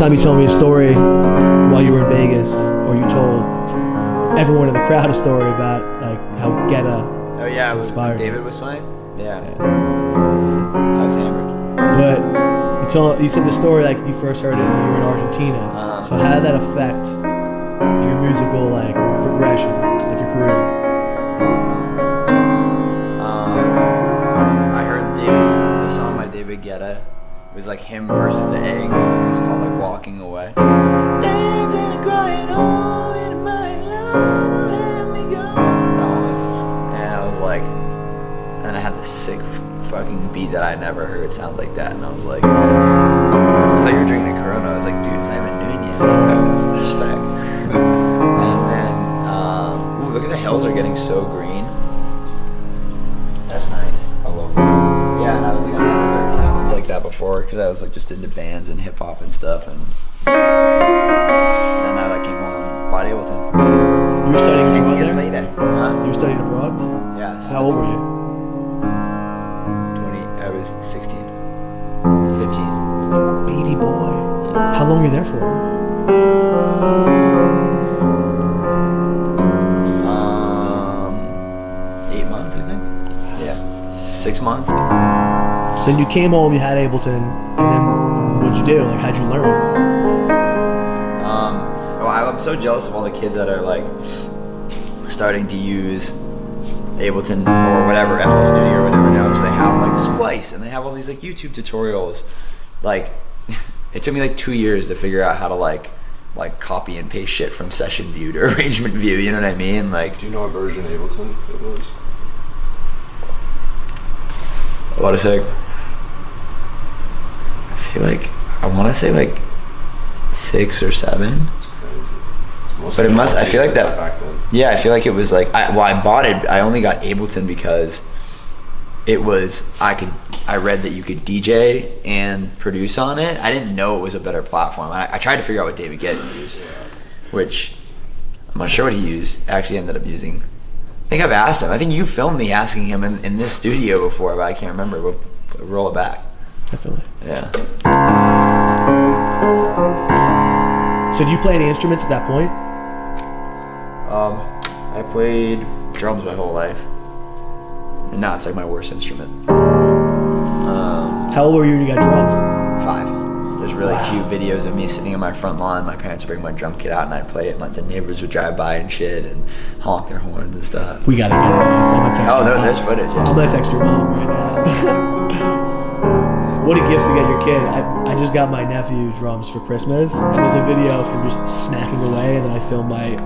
time you told me a story while you were in Vegas, or you told everyone in the crowd a story about like how Guetta. Oh yeah, inspired David was playing. Yeah. I was hammered. But you said the story like you first heard it when you were in Argentina. So how did that affect your musical like progression, like your career? I heard the song by David Guetta. It was like him versus the Egg. It was called like Walking Away. Dancing and crying, oh, in my love, don't let me go. That one. And I was like, and I had this sick fucking beat that I never heard sound like that. And I was like, I thought you were drinking a Corona. I was like, dude, it's not even noon yet. Respect. And then, ooh, look at the hills are getting so green. That's nice. I love it. Yeah, and I was like, I never heard sounds like that before because I was like just into bands and hip hop and stuff, and then I like came home bought Ableton. You were studying abroad years there? later. Huh? You were studying abroad? Yeah. How old were you? 20. I was 16. 15. Baby boy. Yeah. How long were you there for? 8 months, I think. Yeah. 6 months. So then you came home, you had Ableton, and then what'd you do? Like, how'd you learn? Well, I'm so jealous of all the kids that are like starting to use Ableton or whatever, FL Studio or whatever now, because they have like Splice and they have all these like YouTube tutorials. Like, it took me like 2 years to figure out how to like copy and paste shit from session view to arrangement view. You know what I mean? Like, do you know what version of Ableton it was? What is it? I feel like I want to say like 6 or 7. It's crazy. But it must. I feel like that. Back then. Yeah, I feel like it was like. I bought it. I only got Ableton because it was. I read that you could DJ and produce on it. I didn't know it was a better platform. I tried to figure out what David Guetta used, which I'm not sure what he used. Actually, ended up using. I think I've asked him. I think you filmed me asking him in this studio before, but I can't remember. We'll roll it back. Definitely. Yeah. So do you play any instruments at that point? I played drums my whole life, and now it's like my worst instrument. How old were you when you got drums? 5. There's really cute videos of me sitting in my front lawn. My parents would bring my drum kit out and I'd play it. And the neighbors would drive by and shit and honk their horns and stuff. We gotta get those. I'm gonna text there's footage. Yeah. I'm gonna text your mom right now. What a gift to get your kid. I just got my nephew drums for Christmas, and there's a video of him just smacking away, and then I filmed my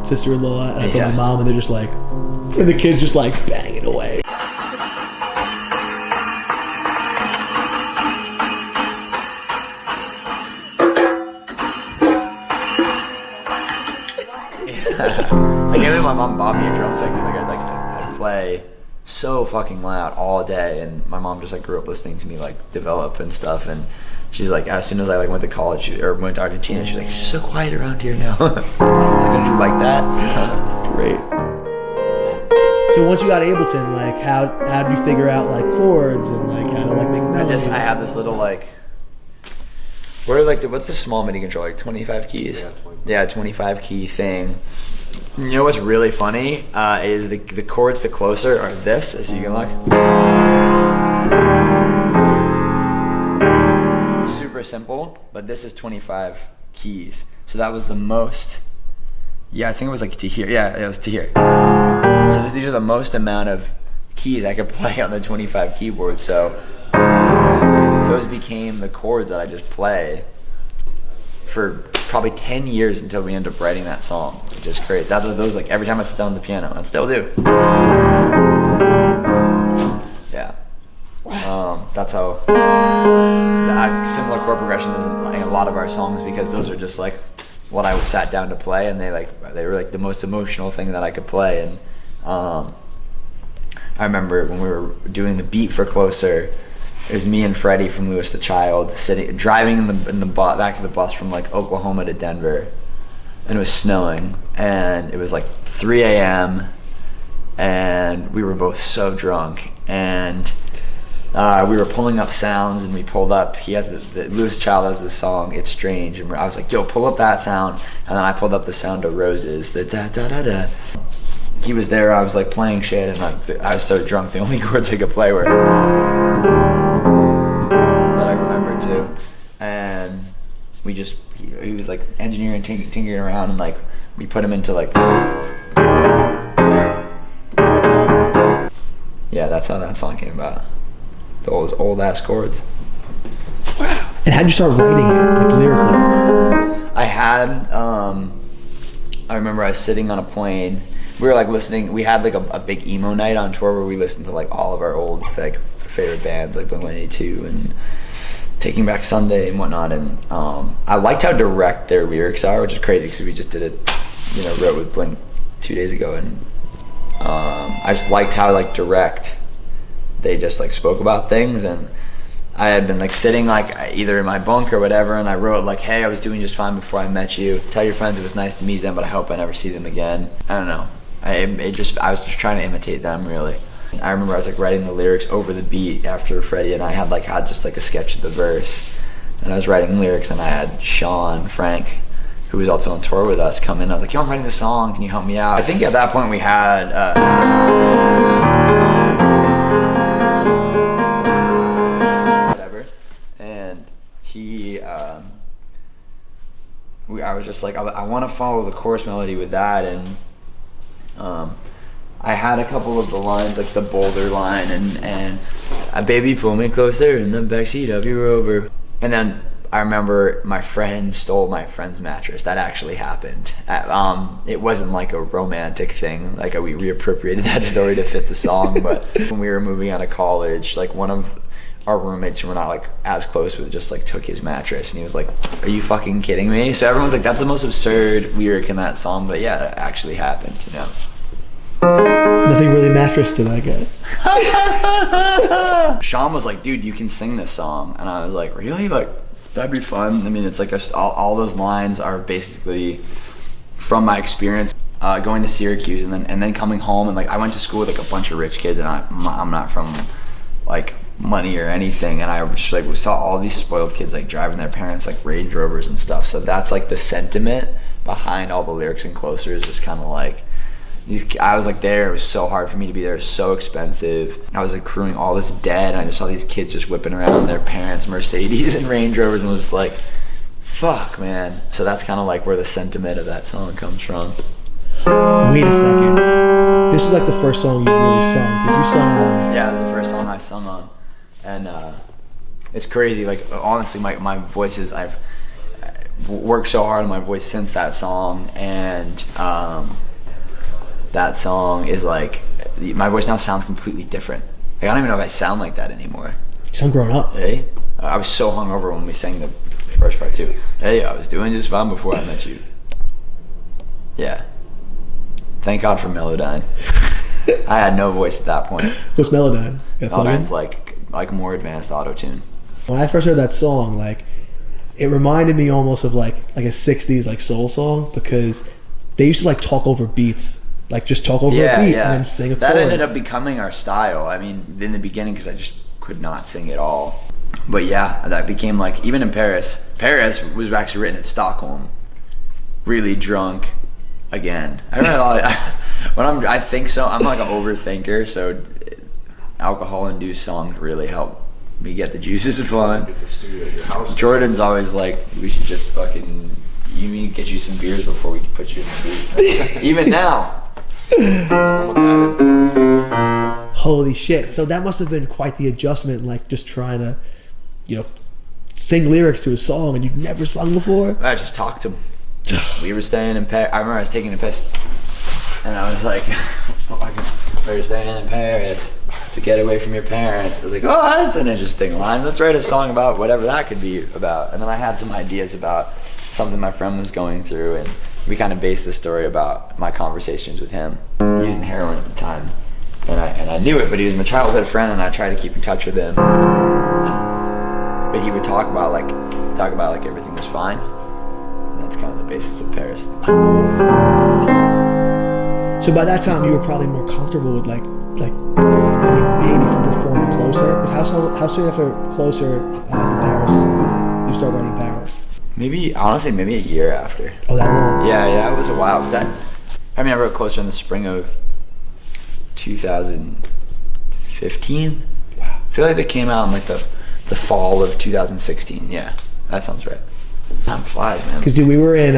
sister-in-law and I filmed my mom, and they're just like, and the kid's just like banging away. I can't believe my mom bought me a drum set because I'd play so fucking loud all day, and my mom just like grew up listening to me like develop and stuff, and she's like, as soon as I like went to college or went to Argentina, she's like, she's so quiet around here now. I was like, don't you like that? That's great. So once you got Ableton, like how did you figure out like chords and like how to like make melodies? I have this little like, what's the small MIDI controller, like 25 keys? Yeah, 25 key thing. You know what's really funny is the chords to closer are this, as you can look. Super simple, but this is 25 keys. So that was the most, I think it was like to here. Yeah, it was to here. So these are the most amount of keys I could play on the 25 keyboard. So those became the chords that I just play for probably 10 years until we end up writing that song, which is crazy. That's what those like every time I sit down on the piano, and I still do. Yeah. Wow. That's how the similar chord progression is in like a lot of our songs, because those are just like what I sat down to play, and they were like the most emotional thing that I could play. And I remember when we were doing the beat for Closer, it was me and Freddie from Louis the Child driving in the back of the bus from like Oklahoma to Denver, and it was snowing, and it was like 3 a.m. and we were both so drunk, and we were pulling up sounds, and we pulled up. He has Lewis Child has this song, "It's Strange," and I was like, "Yo, pull up that sound." And then I pulled up the sound of Roses, the da da da da. He was there. I was like playing shit, and I was so drunk. The only chords I could play were that I remember too. And we just he was like engineering, tinkering around, and like we put him into like. Yeah, that's how that song came about. Those old ass chords. Wow. And how'd you start writing it, like lyrically? I had, I remember I was sitting on a plane. We were like listening. We had like a big emo night on tour where we listened to like all of our old like favorite bands, like Blink-182 and Taking Back Sunday and whatnot. And I liked how direct their lyrics are, which is crazy because we just did it, wrote with Blink 2 days ago, and I just liked how like direct they just like spoke about things. And I had been like sitting like either in my bunk or whatever, and I wrote like, "Hey, I was doing just fine before I met you. Tell your friends it was nice to meet them, but I hope I never see them again." I don't know. I was just trying to imitate them, really. I remember I was like writing the lyrics over the beat after Freddie and I had just like a sketch of the verse, and I was writing lyrics, and I had Sean Frank, who was also on tour with us, come in. I was like, "Yo, I'm writing this song. Can you help me out?" I think at that point we had. I was just like, I want to follow the chorus melody with that, and I had a couple of the lines, like the Boulder line, and "Baby, pull me closer in the backseat of your Rover." And then I remember my friend stole my friend's mattress. That actually happened. It wasn't like a romantic thing. Like we reappropriated that story to fit the song, but when we were moving out of college, like one of our roommates who we're not like as close with just like took his mattress, and he was like, "Are you fucking kidding me?" So everyone's like, that's the most absurd lyric in that song, but yeah, it actually happened, Nothing really mattress to that guy. Sean was like, "Dude, you can sing this song," and I was like, "Really? Like that'd be fun." I mean, it's like all those lines are basically from my experience going to Syracuse and then coming home, and like I went to school with like a bunch of rich kids, and I'm not from like money or anything, and I just like saw all these spoiled kids like driving their parents like Range Rovers and stuff. So that's like the sentiment behind all the lyrics and Closer, is just kind of like I was like there. It was so hard for me to be there. It was so expensive. I was accruing all this debt, and I just saw these kids just whipping around their parents' Mercedes and Range Rovers, and was just like, fuck, man. So that's kind of like where the sentiment of that song comes from. Wait a second. This is like the first song you really sung, because you sung on. Yeah, it was the first song I sung on. And it's crazy. Like, honestly, my voice is, I've worked so hard on my voice since that song. And that song is like, my voice now sounds completely different. Like, I don't even know if I sound like that anymore. You sound grown up. Hey, I was so hungover when we sang the first part too. "Hey, I was doing just fine before I met you." Yeah. Thank God for Melodyne. I had no voice at that point. What's Melodyne? Melodyne's like more advanced auto-tune. When I first heard that song, like, it reminded me almost of like a 60s like soul song, because they used to like talk over beats. Like just talk over a beat and then sing a chorus. That ended up becoming our style. I mean, in the beginning, because I just could not sing at all. But yeah, that became like, even in Paris. Paris was actually written in Stockholm. Really drunk again. I read a lot of, I think so. I'm like an overthinker, so alcohol-induced songs really help me get the juices flowing. Get the studio at your house. Jordan's always like, "We should just fucking, you need to get you some beers before we can put you in the booth." Even now. I'm a bad influence. Holy shit. So that must have been quite the adjustment, like just trying to, sing lyrics to a song and you'd never sung before. I just talked to him. We were staying in Paris. I remember I was taking a piss, and I was like, "We were staying in Paris to get away from your parents." I was like, "Oh, that's an interesting line. Let's write a song about whatever that could be about." And then I had some ideas about something my friend was going through, and we kind of based the story about my conversations with him. Using heroin at the time, and I knew it, but he was my childhood friend, and I tried to keep in touch with him. But he would talk about like everything was fine. That's kind of the basis of Paris. So by that time, you were probably more comfortable with like I mean, maybe for performing Closer. 'Cause how soon after Closer to Paris you start writing Paris? Maybe, honestly, maybe a year after. Oh, that long? Yeah, it was a while. I wrote Closer in the spring of 2015. Wow. I feel like they came out in like the fall of 2016. Yeah, that sounds right. Time flies, man. Because, dude, we were in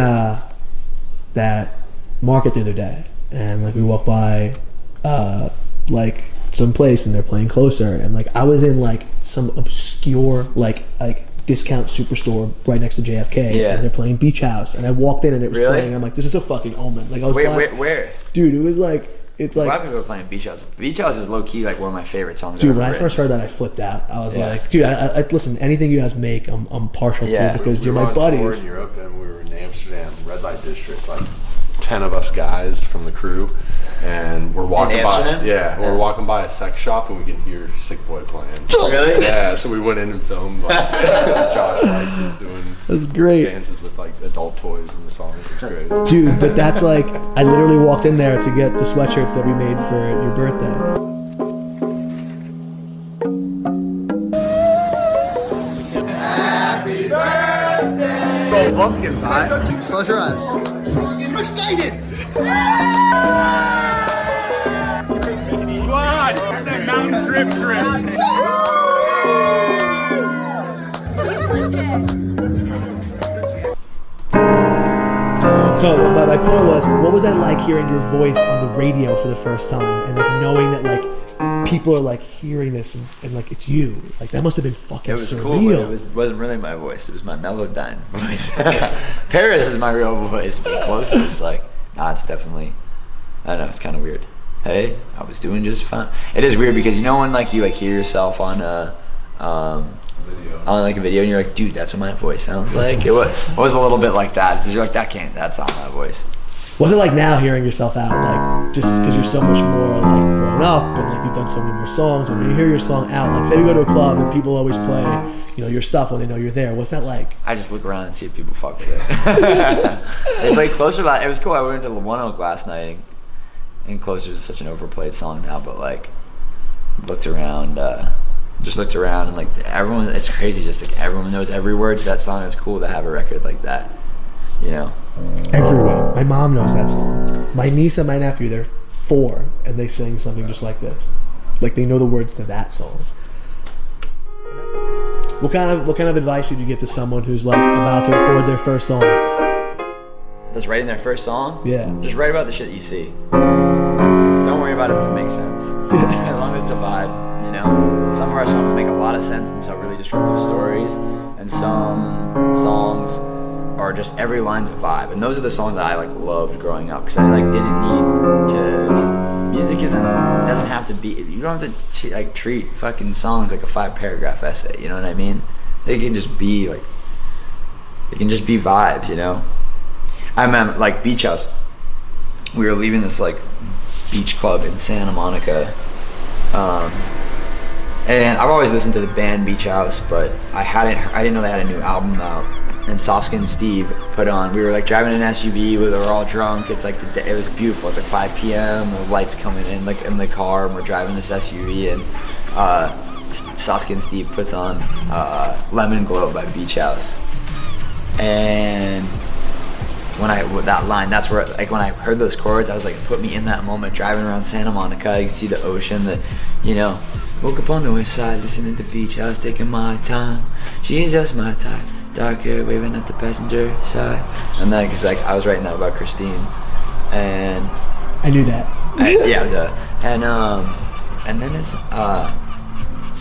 that market the other day, and like we walked by like some place, and they're playing Closer, and like I was in like some obscure like discount superstore right next to JFK, and they're playing Beach House, and I walked in and it was playing. I'm like, this is a fucking omen. Like I was where? Dude, it was like, it's like, a lot of people are playing Beach House. Beach House is low key like one of my favorite songs. Dude, when I first heard that, I flipped out. I was like, dude, I listen, anything you guys make, I'm partial to because you're my buddies. We were on tour in Europe, and we were in Amsterdam, red light district, like 10 of us guys from the crew, and we're walking by. We're walking by a sex shop, and we can hear Sick Boy playing. Really? Yeah. So we went in and filmed. Like, Josh Lights is doing. That's great. Dances with like adult toys in the song. It's great. Dude, but that's like, I literally walked in there to get the sweatshirts that we made for your birthday. Happy birthday! Bro, pumpkin pie. Close your eyes. I'm excited! Squad! Mountain trip. So my point was, what was that like hearing your voice on the radio for the first time, and like knowing that like people are like hearing this and like it's you? Like that must have been fucking It was surreal. cool, but it wasn't really my voice. It was my Melodyne voice. Paris is my real voice, but Closer is like, nah, it's definitely, I don't know, it's kind of weird. Hey, I was doing just fine. It is weird because you know when like you like hear yourself on like a video and you're like, dude, that's what my voice sounds like. It was a little bit like that because you're like, that's not my voice. What's it like now hearing yourself out, like just because you're so much more like grown up and like you've done so many more songs, and when you hear your song out, like say we go to a club and people always play, you know, your stuff when they know you're there, what's that like? I just look around and see if people fuck with it. They played Closer it was cool. I went to One Oak last night, and Closer is such an overplayed song now, but like looked around and like everyone, it's crazy, just like everyone knows every word to that song. It's cool to have a record like that, you know. Everyone. My mom knows that song. My niece and my nephew, they're 4, and they sing something just like this. Like they know the words to that song. What kind of advice would you give to someone who's like about to record their first song? That's writing their first song? Yeah. Just write about the shit you see. Don't worry about if it makes sense. As long as it's a vibe, you know? Some of our songs make a lot of sense and tell really descriptive stories, and some songs are just every line's a vibe. And those are the songs that I like loved growing up because I like didn't need to. Music doesn't have to be. You don't have to like treat fucking songs like a 5-paragraph essay. You know what I mean? They can just be like. They can just be vibes, you know. I remember like Beach House. We were leaving this like beach club in Santa Monica, and I've always listened to the band Beach House, but I didn't know they had a new album out. And Softskin Steve put on. We were like driving an SUV. We were all drunk. It's like it was beautiful. It's like 5 p.m. The lights coming in like in the car, and we're driving this SUV. And Softskin Steve puts on "Lemon Glow" by Beach House. And that line, that's where like when I heard those chords, I was like, it put me in that moment driving around Santa Monica. You can see the ocean. Woke up on the west side, listening to Beach House, taking my time. She's just my type. Dark hair waving at the passenger side, and then cause like I was writing that about Christine, and I knew that.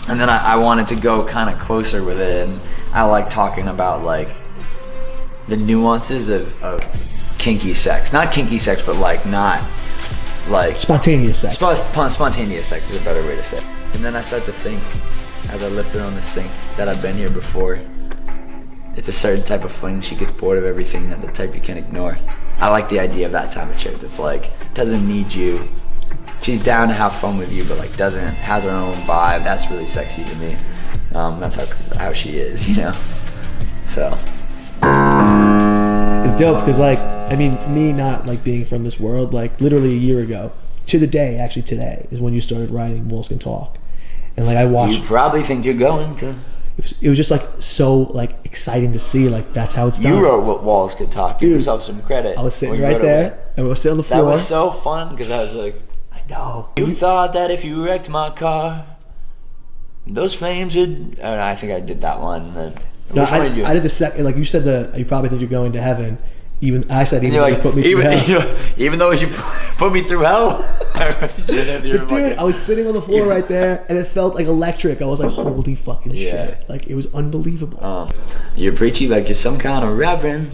And then I wanted to go kind of closer with it, and I like talking about like the nuances of kinky sex, not kinky sex, but like not like spontaneous sex. Spontaneous sex is a better way to say it. And then I start to think, as I lift her on the sink, that I've been here before. It's a certain type of fling. She gets bored of everything, not the type you can ignore. I like the idea of that type of chick that's like, doesn't need you. She's down to have fun with you, but like has her own vibe. That's really sexy to me. That's how she is, you know? So. It's dope because like, I mean, me not like being from this world, like literally a year ago, to the day, actually today, is when you started writing Walls Can Talk. And like I watched. You probably think you're going to. It was just like so like exciting to see, like that's how it's done. You wrote what Walls Could Talk. Give yourself some credit. I was sitting right there, and we were sitting on the floor. That was so fun because I was like, I know. You thought that if you wrecked my car, those flames would. I think I did that one. No, I did the second. Like you said, you probably think you're going to heaven. Even I said, even though you put me through hell. Even though you put me through hell. But dude, I was sitting on the floor right there, and it felt like electric. I was like, holy fucking shit! Like it was unbelievable. You're preachy like you're some kind of reverend.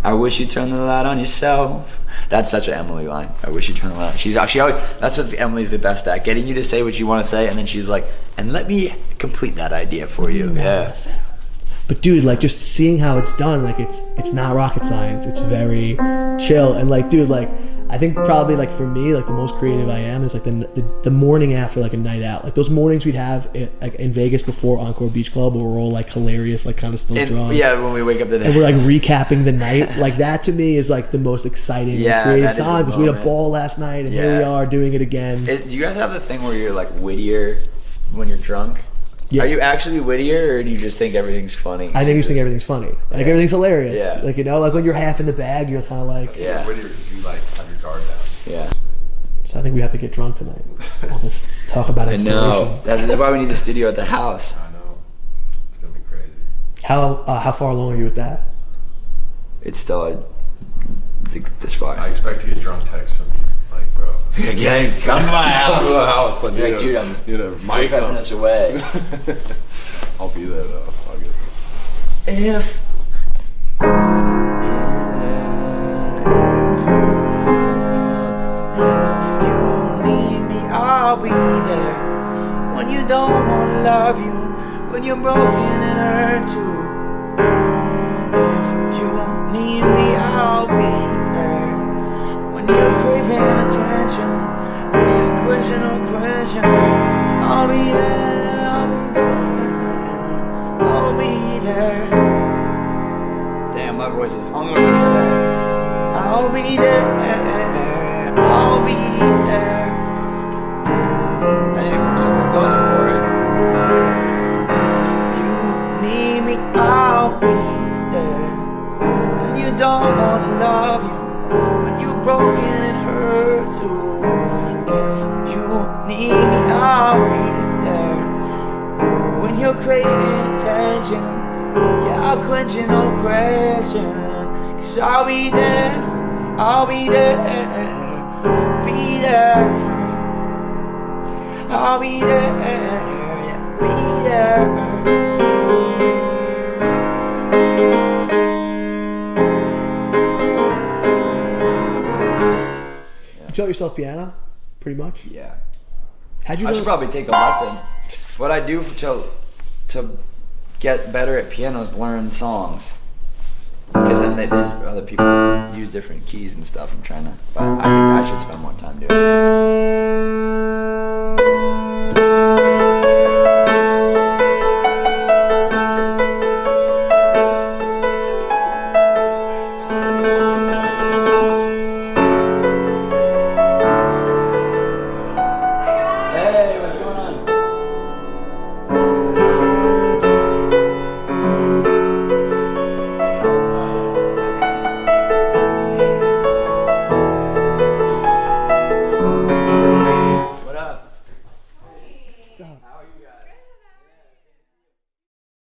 I wish you turned the light on yourself. That's such an Emily line. I wish you turned the light on. She always. That's what Emily's the best at, getting you to say what you want to say, and then she's like, and let me complete that idea for you. Yeah. But dude, like just seeing how it's done, like it's not rocket science. It's very chill, and like dude, like I think probably like for me, like the most creative I am is like the morning after like a night out. Like those mornings we'd have like in Vegas before Encore Beach Club, where we're all like hilarious, like kind of still drunk. Yeah, when we wake up the day. And we're like recapping the night. Like that to me is like the most exciting creative time because we had a ball last night, and here we are doing it again. Do you guys have the thing where you're like wittier when you're drunk? Yeah. Are you actually wittier, or do you just think everything's funny? I think you just think everything's funny. Like everything's hilarious. Yeah. Like like when you're half in the bag, you're kind of like. Yeah. Wittier because you like have your guard down. Yeah. So I think we have to get drunk tonight. All this talk about inspiration. I know. That's why we need the studio at the house. I know. It's gonna be crazy. How far along are you with that? It's still this far. I expect to get drunk texts from you. Like, bro. Yeah, come to my house. Come to the house. Like, dude, I'm 45 minutes away. I'll be there though. I'll get there. If you need me, I'll be there. When you don't wanna love you, when you're broken and hurt too. If you need me, I'll be there. When you're craving attention, when you're question, I'll be there, I'll be there. Damn, my voice is hungover today. I'll be there, I'll be there. I didn't some of the closing chords. If you need me, I'll be there. When you don't wanna love you, when you're broken and hurt too. If you need me, I'll be there. When you're craving attention, yeah, I'll quench you, no question. 'Cause I'll be there, I'll be there, I'll be there. I'll be there, yeah, be there. You taught yourself piano, pretty much. Yeah. How'd you? I should probably take a lesson. What I do to get better at piano is learn songs. Because then other people use different keys and stuff. I'm trying to, but I should spend